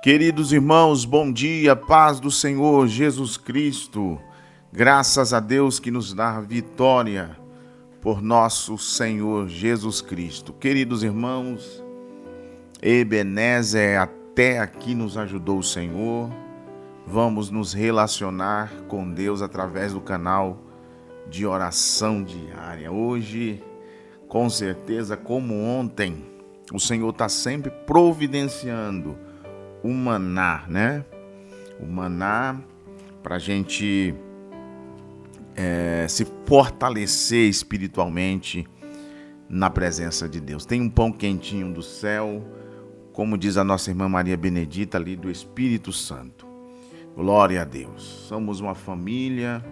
Queridos irmãos, bom dia, paz do Senhor Jesus Cristo. Graças a Deus que nos dá vitória por nosso Senhor Jesus Cristo. Queridos irmãos, Ebenezer, até aqui nos ajudou o Senhor. Vamos nos relacionar com Deus através do canal de oração diária. Hoje, com certeza, como ontem, o Senhor está sempre providenciando o maná, né? O maná para a gente se fortalecer espiritualmente na presença de Deus. Tem um pão quentinho do céu, como diz a nossa irmã Maria Benedita ali, do Espírito Santo. Glória a Deus. Somos uma família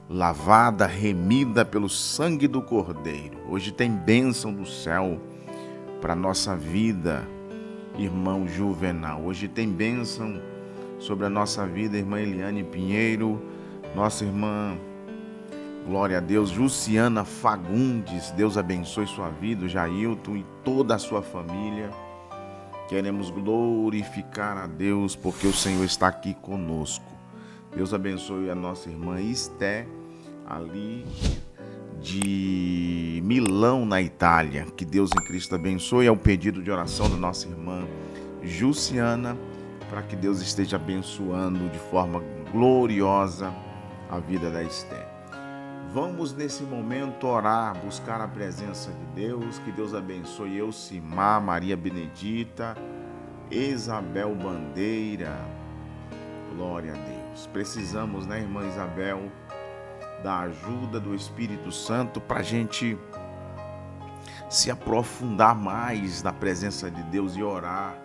lavada, remida pelo sangue do Cordeiro. Hoje tem bênção do céu para nossa vida, irmão Juvenal. Hoje tem bênção sobre a nossa vida, irmã Eliane Pinheiro, nossa irmã, glória a Deus, Luciana Fagundes. Deus abençoe sua vida, Jailton e toda a sua família. Queremos glorificar a Deus porque o Senhor está aqui conosco. Deus abençoe a nossa irmã Esté, ali de Milão, na Itália. Que Deus em Cristo abençoe. É o pedido de oração da nossa irmã Juciana, para que Deus esteja abençoando de forma gloriosa a vida da Esté. Vamos nesse momento orar, buscar a presença de Deus. Que Deus abençoe Elcimar, Maria Benedita, Isabel Bandeira. Glória a Deus. Precisamos, né, irmã Isabel, da ajuda do Espírito Santo para a gente se aprofundar mais na presença de Deus e orar,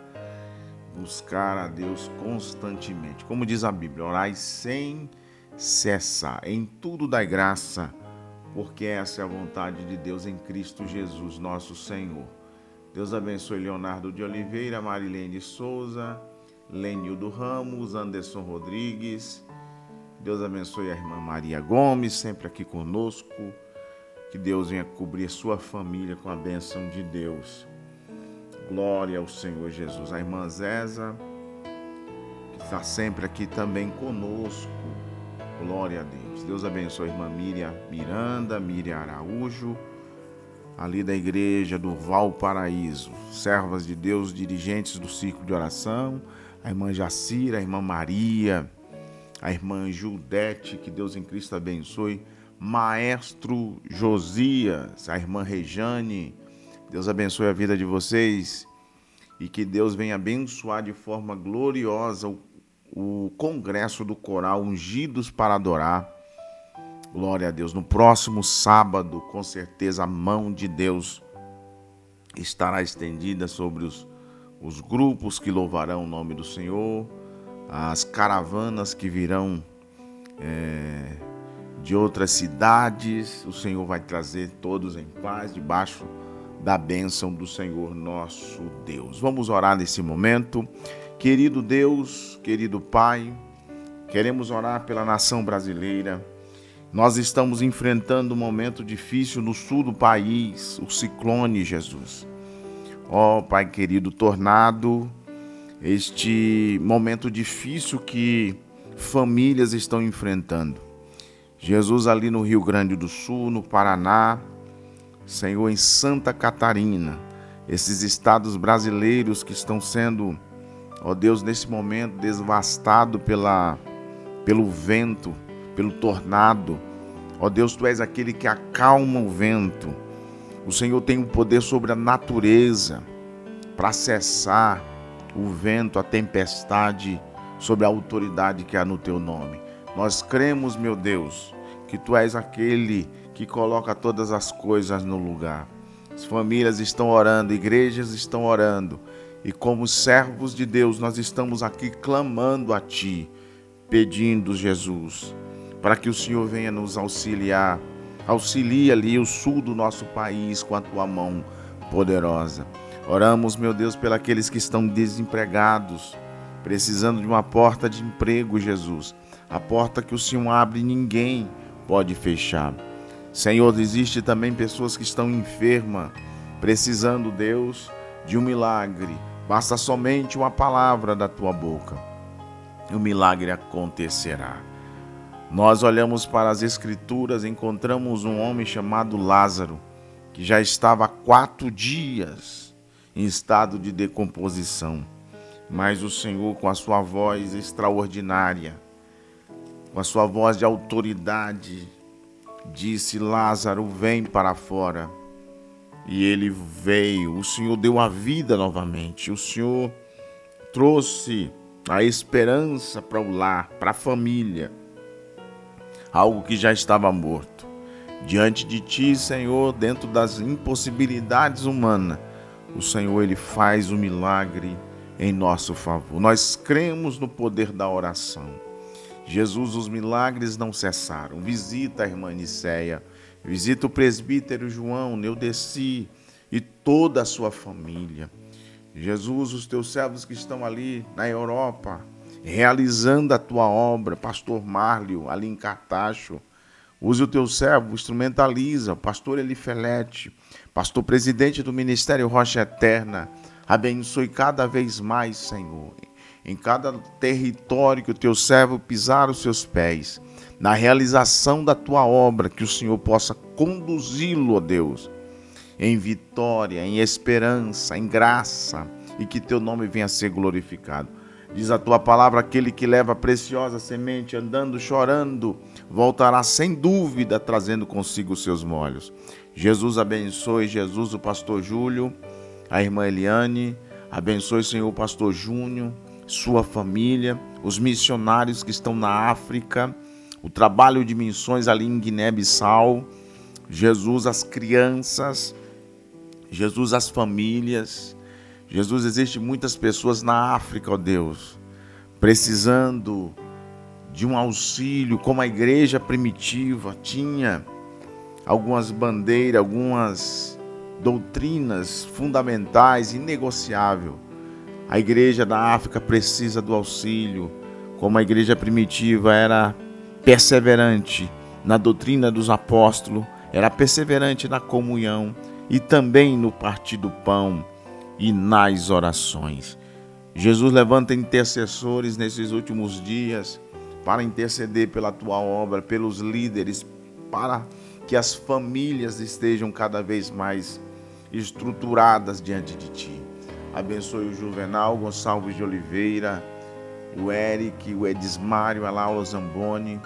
buscar a Deus constantemente. Como diz a Bíblia, orai sem cessar, em tudo dai graça, porque essa é a vontade de Deus em Cristo Jesus, nosso Senhor. Deus abençoe Leonardo de Oliveira, Marilene de Souza, Lenildo Ramos, Anderson Rodrigues. Deus abençoe a irmã Maria Gomes, sempre aqui conosco. Que Deus venha cobrir sua família com a bênção de Deus. Glória ao Senhor Jesus. A irmã Zéza, que está sempre aqui também conosco. Glória a Deus. Deus abençoe a irmã Miriam Miranda, Miriam Araújo, ali da igreja do Valparaíso. Servas de Deus, dirigentes do círculo de oração. A irmã Jacira, a irmã Maria, a irmã Judete, que Deus em Cristo abençoe. Maestro Josias, a irmã Rejane, Deus abençoe a vida de vocês e que Deus venha abençoar de forma gloriosa o congresso do coral Ungidos para Adorar. Glória a Deus. No próximo sábado, com certeza, a mão de Deus estará estendida sobre os grupos que louvarão o nome do Senhor, as caravanas que virão de outras cidades. O Senhor vai trazer todos em paz, debaixo da bênção do Senhor nosso Deus. Vamos orar nesse momento. Querido Deus, querido Pai, queremos orar pela nação brasileira. Nós estamos enfrentando um momento difícil no sul do país, o ciclone, Jesus. Ó Pai querido, tornado, este momento difícil que famílias estão enfrentando. Jesus, ali no Rio Grande do Sul, no Paraná, Senhor, em Santa Catarina, esses estados brasileiros que estão sendo, ó Deus, nesse momento devastados pelo vento, pelo tornado. Ó Deus, Tu és aquele que acalma o vento. O Senhor tem o poder sobre a natureza para cessar o vento, a tempestade, sobre a autoridade que há no Teu nome. Nós cremos, meu Deus, que Tu és aquele que coloca todas as coisas no lugar. As famílias estão orando, igrejas estão orando, e como servos de Deus, nós estamos aqui clamando a Ti, pedindo, Jesus, para que o Senhor venha nos auxiliar. Auxilia ali o sul do nosso país com a Tua mão poderosa. Oramos, meu Deus, pelos que estão desempregados, precisando de uma porta de emprego, Jesus. A porta que o Senhor abre, ninguém pode fechar. Senhor, existe também pessoas que estão enfermas, precisando, Deus, de um milagre. Basta somente uma palavra da tua boca e o milagre acontecerá. Nós olhamos para as Escrituras e encontramos um homem chamado Lázaro, que já estava há 4 dias em estado de decomposição. Mas o Senhor, com a sua voz extraordinária, com a sua voz de autoridade, disse: Lázaro, vem para fora. E ele veio. O Senhor deu a vida novamente. O Senhor trouxe a esperança para o lar, para a família. Algo que já estava morto. Diante de ti, Senhor, dentro das impossibilidades humanas, o Senhor, Ele faz o milagre em nosso favor. Nós cremos no poder da oração. Jesus, os milagres não cessaram. Visita a irmã Nicéia, visita o presbítero João, Neudeci e toda a sua família. Jesus, os teus servos que estão ali na Europa, realizando a tua obra, pastor Márlio, ali em Cartacho, use o teu servo, instrumentaliza, pastor Elifelete, pastor presidente do Ministério Rocha Eterna, abençoe cada vez mais, Senhor, em cada território que o teu servo pisar os seus pés, na realização da tua obra, que o Senhor possa conduzi-lo, ó Deus, em vitória, em esperança, em graça, e que teu nome venha a ser glorificado. Diz a tua palavra, aquele que leva a preciosa semente, andando, chorando, voltará sem dúvida, trazendo consigo os seus molhos. Jesus abençoe, Jesus, o pastor Júlio, a irmã Eliane, abençoe, Senhor, o pastor Júnior, sua família, os missionários que estão na África, o trabalho de missões ali em Guiné-Bissau, Jesus, as crianças, Jesus, as famílias. Jesus, existem muitas pessoas na África, ó Deus, precisando de um auxílio, como a igreja primitiva tinha algumas bandeiras, algumas doutrinas fundamentais, inegociáveis. A igreja da África precisa do auxílio, como a igreja primitiva era perseverante na doutrina dos apóstolos, era perseverante na comunhão e também no partir do pão e nas orações. Jesus, levanta intercessores nesses últimos dias para interceder pela tua obra, pelos líderes, para que as famílias estejam cada vez mais estruturadas diante de ti. Abençoe o Juvenal Gonçalves de Oliveira, o Eric, o Edismário, a Laura Zamboni.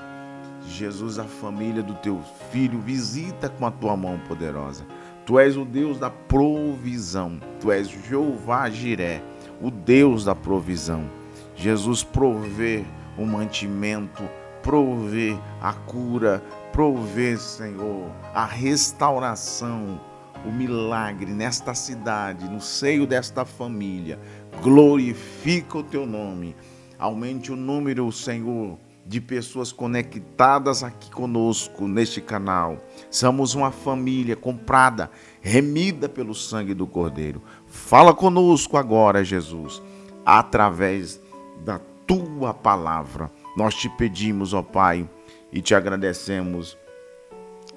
Jesus, a família do teu filho, visita com a tua mão poderosa. Tu és o Deus da provisão. Tu és Jeová Jiré, o Deus da provisão. Jesus, provê o mantimento, provê a cura, provê, Senhor, a restauração, o milagre nesta cidade, no seio desta família. Glorifica o teu nome. Aumente o número, Senhor, de pessoas conectadas aqui conosco neste canal. Somos uma família comprada, remida pelo sangue do Cordeiro. Fala conosco agora, Jesus, através da tua palavra. Nós te pedimos, ó Pai, e te agradecemos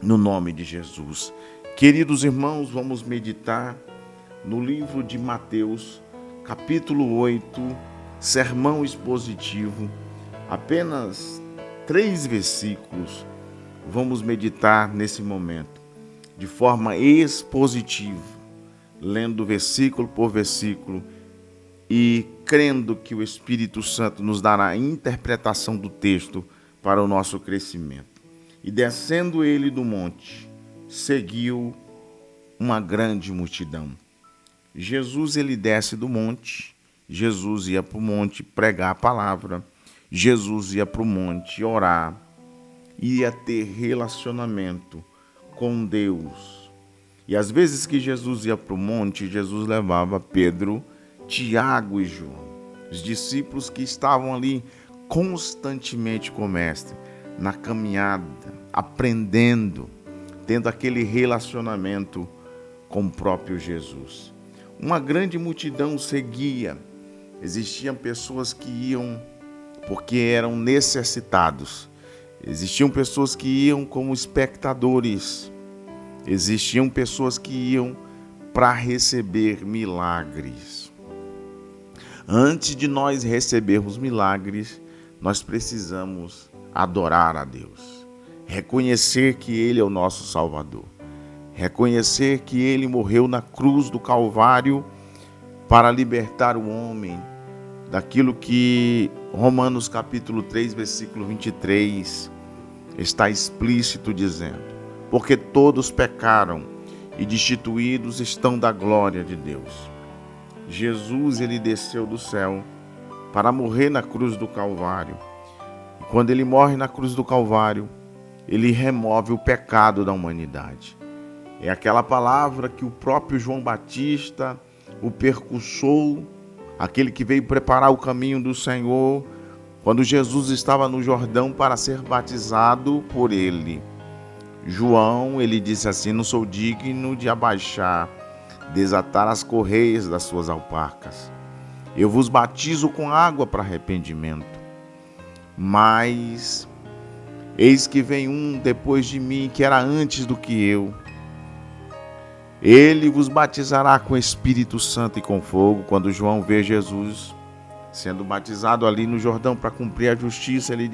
no nome de Jesus. Queridos irmãos, vamos meditar no livro de Mateus, capítulo 8, sermão expositivo. Apenas 3 versículos vamos meditar nesse momento, de forma expositiva, lendo versículo por versículo e crendo que o Espírito Santo nos dará a interpretação do texto para o nosso crescimento. E descendo ele do monte, seguiu uma grande multidão. Jesus, ele desce do monte, Jesus ia para o monte pregar a palavra, Jesus ia para o monte orar, ia ter relacionamento com Deus. E às vezes que Jesus ia para o monte, Jesus levava Pedro, Tiago e João, os discípulos que estavam ali constantemente com o Mestre, na caminhada, aprendendo, tendo aquele relacionamento com o próprio Jesus. Uma grande multidão seguia. Existiam pessoas que iam porque eram necessitados. Existiam pessoas que iam como espectadores. Existiam pessoas que iam para receber milagres. Antes de nós recebermos milagres, nós precisamos adorar a Deus, reconhecer que Ele é o nosso Salvador, reconhecer que Ele morreu na cruz do Calvário para libertar o homem daquilo que Romanos capítulo 3, versículo 23 está explícito dizendo: porque todos pecaram e destituídos estão da glória de Deus. Jesus, ele desceu do céu para morrer na cruz do Calvário. E quando ele morre na cruz do Calvário, ele remove o pecado da humanidade. É aquela palavra que o próprio João Batista, o percussor, aquele que veio preparar o caminho do Senhor, quando Jesus estava no Jordão para ser batizado por ele. João, ele disse assim: não sou digno de abaixar, desatar as correias das suas alparcas. Eu vos batizo com água para arrependimento, mas eis que vem um depois de mim, que era antes do que eu. Ele vos batizará com Espírito Santo e com fogo. Quando João vê Jesus sendo batizado ali no Jordão para cumprir a justiça, ele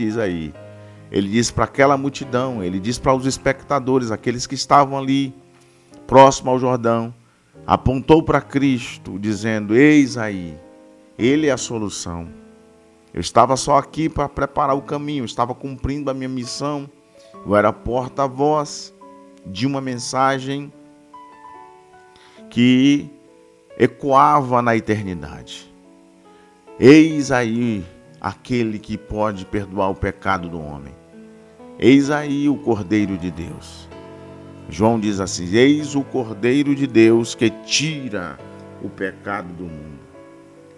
diz para aquela multidão, ele diz para os espectadores, aqueles que estavam ali próximo ao Jordão, apontou para Cristo, dizendo: eis aí, Ele é a solução. Eu estava só aqui para preparar o caminho, eu estava cumprindo a minha missão, eu era porta-voz de uma mensagem que ecoava na eternidade. Eis aí aquele que pode perdoar o pecado do homem. Eis aí o Cordeiro de Deus. João diz assim: eis o Cordeiro de Deus que tira o pecado do mundo.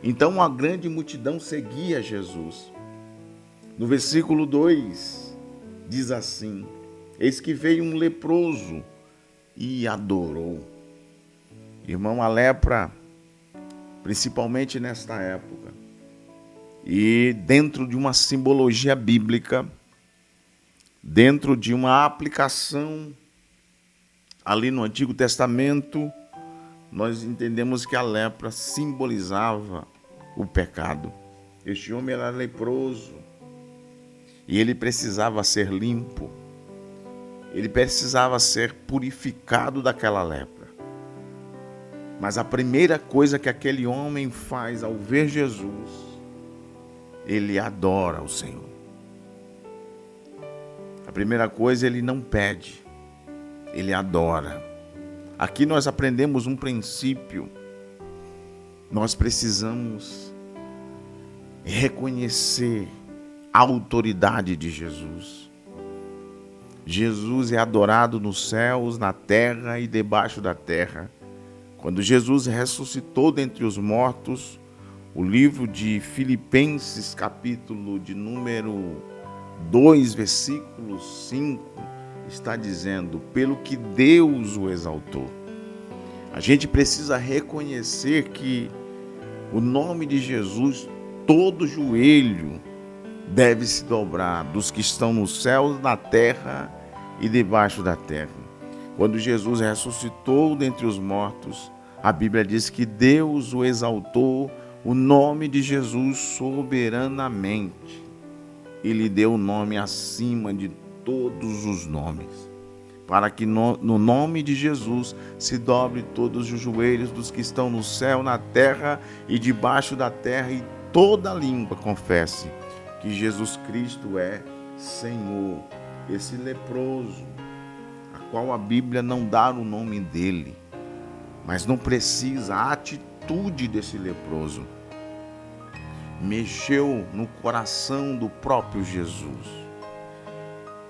Então uma grande multidão seguia Jesus. No versículo 2 diz assim: eis que veio um leproso e adorou. Irmão, a lepra, principalmente nesta época, e dentro de uma simbologia bíblica, dentro de uma aplicação ali no Antigo Testamento, nós entendemos que a lepra simbolizava o pecado. Este homem era leproso e ele precisava ser limpo, ele precisava ser purificado daquela lepra. Mas a primeira coisa que aquele homem faz ao ver Jesus, ele adora o Senhor. A primeira coisa, ele não pede, ele adora. Aqui nós aprendemos um princípio. Nós precisamos reconhecer a autoridade de Jesus. Jesus é adorado nos céus, na terra e debaixo da terra. Quando Jesus ressuscitou dentre os mortos, o livro de Filipenses, capítulo de número 2, versículo 5, está dizendo: pelo que Deus o exaltou. A gente precisa reconhecer que o nome de Jesus, todo joelho deve se dobrar, dos que estão nos céus, na terra e debaixo da terra. Quando Jesus ressuscitou dentre os mortos, a Bíblia diz que Deus o exaltou, o nome de Jesus soberanamente. Ele deu o nome acima de todos os nomes, para que no nome de Jesus se dobre todos os joelhos dos que estão no céu, na terra e debaixo da terra, e toda língua confesse que Jesus Cristo é Senhor. Esse leproso, a qual a Bíblia não dá o nome dele, mas não precisa, a atitude desse leproso mexeu no coração do próprio Jesus.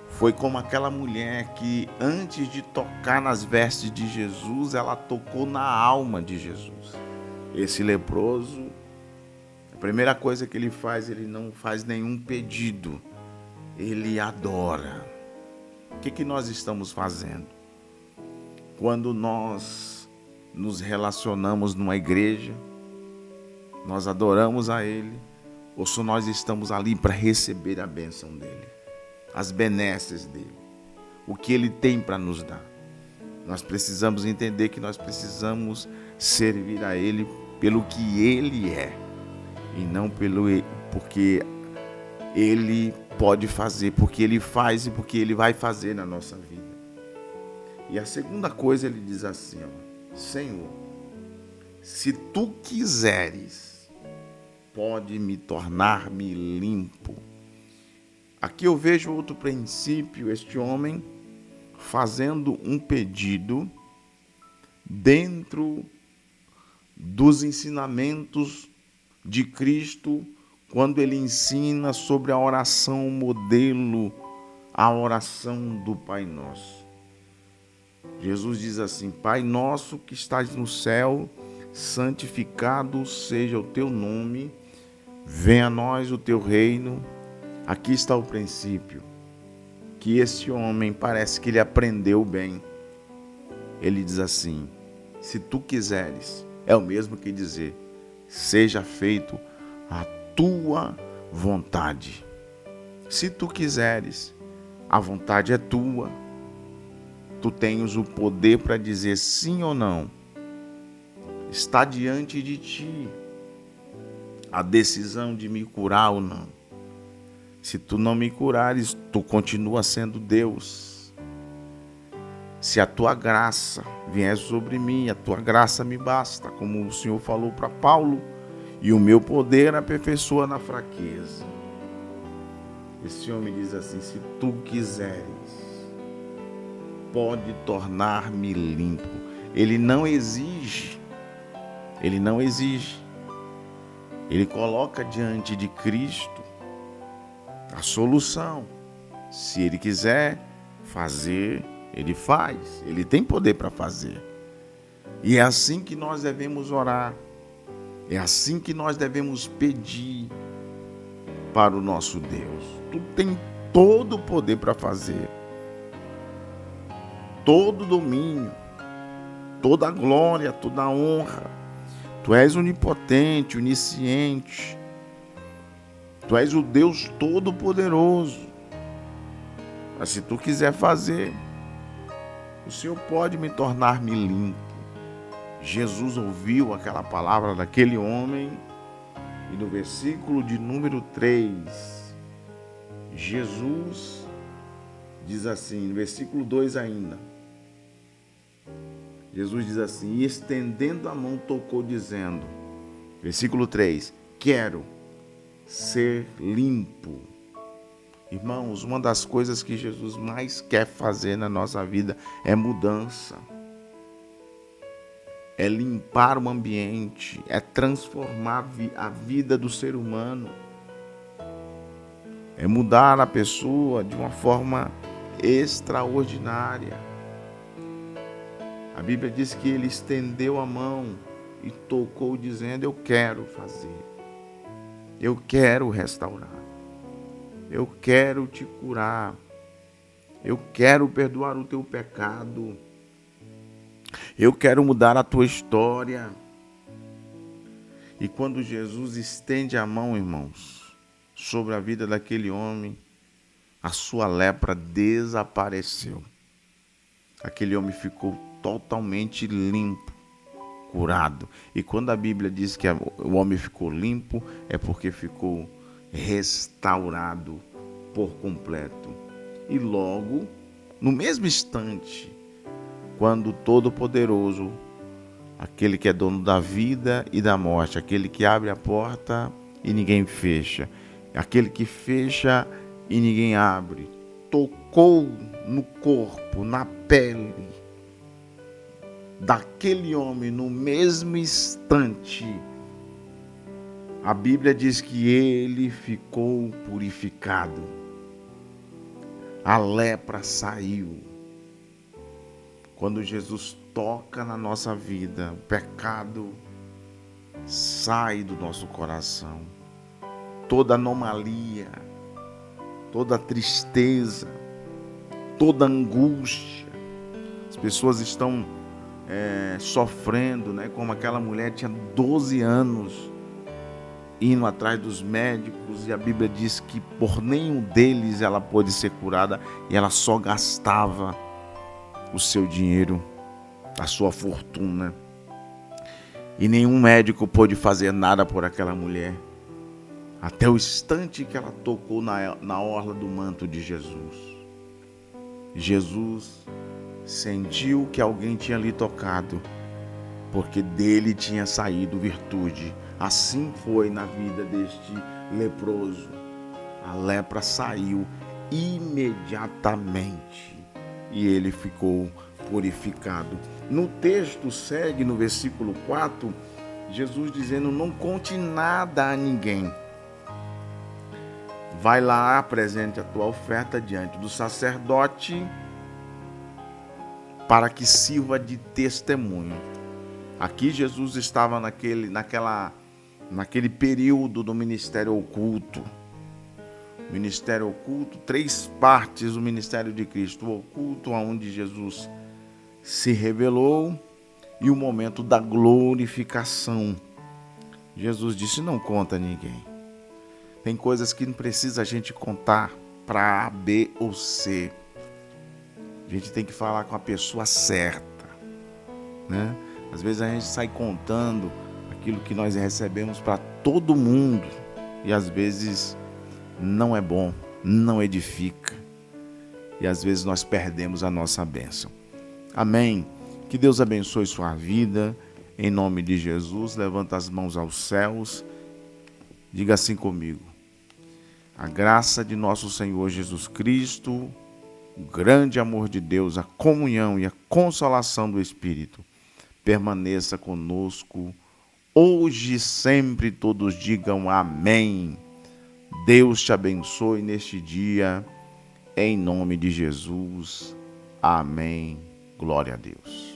Foi como aquela mulher que, antes de tocar nas vestes de Jesus, ela tocou na alma de Jesus. Esse leproso, a primeira coisa que ele faz, ele não faz nenhum pedido, ele adora. O que nós estamos fazendo? Quando nós nos relacionamos numa igreja, nós adoramos a Ele, ou se nós estamos ali para receber a bênção dEle, as benesses dEle, o que Ele tem para nos dar. Nós precisamos entender que nós precisamos servir a Ele pelo que Ele é. e não porque Ele pode fazer, porque Ele faz e porque Ele vai fazer na nossa vida. E a segunda coisa, ele diz assim, ó: Senhor, se Tu quiseres, pode me tornar-me limpo. Aqui eu vejo outro princípio, este homem fazendo um pedido dentro dos ensinamentos de Cristo, quando ele ensina sobre a oração modelo, a oração do Pai Nosso. Jesus diz assim: Pai nosso que estás no céu, santificado seja o teu nome, venha a nós o teu reino. Aqui está o princípio, que esse homem parece que ele aprendeu bem. Ele diz assim: se tu quiseres, é o mesmo que dizer, seja feito a tua vontade. Se tu quiseres, a vontade é tua. Tu tens o poder para dizer sim ou não. Está diante de ti a decisão de me curar ou não. Se tu não me curares, tu continua sendo Deus. Se a tua graça vier sobre mim, a tua graça me basta, como o Senhor falou para Paulo, e o meu poder aperfeiçoa na fraqueza. Esse homem diz assim: se tu quiseres, pode tornar-me limpo. Ele não exige. Ele coloca diante de Cristo a solução. Se ele quiser fazer, ele faz. Ele tem poder para fazer. E é assim que nós devemos orar. É assim que nós devemos pedir para o nosso Deus. Tu tem todo o poder para fazer. Todo o domínio, toda a glória, toda a honra. Tu és onipotente, onisciente. Tu és o Deus Todo-Poderoso. Mas se tu quiser fazer, o Senhor pode me tornar-me limpo. Jesus ouviu aquela palavra daquele homem e no versículo de número 3, Jesus diz assim, no versículo 2 ainda, Jesus diz assim: e estendendo a mão tocou dizendo, versículo 3, quero ser limpo. Irmãos, uma das coisas que Jesus mais quer fazer na nossa vida é mudança. É limpar o ambiente, é transformar a vida do ser humano. É mudar a pessoa de uma forma extraordinária. A Bíblia diz que ele estendeu a mão e tocou dizendo: eu quero fazer. Eu quero restaurar. Eu quero te curar. Eu quero perdoar o teu pecado. Eu quero mudar a tua história. E quando Jesus estende a mão, irmãos, sobre a vida daquele homem, a sua lepra desapareceu. Aquele homem ficou totalmente limpo, curado. E quando a Bíblia diz que o homem ficou limpo, é porque ficou restaurado por completo. E logo, no mesmo instante, quando o Todo-Poderoso, aquele que é dono da vida e da morte, aquele que abre a porta e ninguém fecha, aquele que fecha e ninguém abre, tocou no corpo, na pele daquele homem no mesmo instante, a Bíblia diz que ele ficou purificado. A lepra saiu. Quando Jesus toca na nossa vida, o pecado sai do nosso coração. Toda anomalia, toda tristeza, toda angústia. As pessoas estão sofrendo, né? Como aquela mulher tinha 12 anos indo atrás dos médicos, e a Bíblia diz que por nenhum deles ela pôde ser curada, e ela só gastava o seu dinheiro, a sua fortuna, e nenhum médico pôde fazer nada por aquela mulher. até o instante que ela tocou na orla do manto de Jesus. Jesus sentiu que alguém tinha lhe tocado, porque dele tinha saído virtude. Assim foi na vida deste leproso. A lepra saiu imediatamente e ele ficou purificado. No texto segue, no versículo 4, Jesus dizendo: não conte nada a ninguém. Vai lá, apresente a tua oferta diante do sacerdote para que sirva de testemunho. Aqui Jesus estava naquele período do ministério oculto. Ministério oculto, 3 partes do ministério de Cristo: o oculto, onde Jesus se revelou, e o momento da glorificação. Jesus disse: não conta a ninguém. Tem coisas que não precisa a gente contar para A, B ou C. A gente tem que falar com a pessoa certa, né? Às vezes a gente sai contando aquilo que nós recebemos para todo mundo e às vezes não é bom, não edifica. E às vezes nós perdemos a nossa bênção. Amém? Que Deus abençoe sua vida. Em nome de Jesus, levanta as mãos aos céus. Diga assim comigo: a graça de nosso Senhor Jesus Cristo, o grande amor de Deus, a comunhão e a consolação do Espírito permaneça conosco hoje e sempre. Todos digam amém. Deus te abençoe neste dia, em nome de Jesus. Amém. Glória a Deus.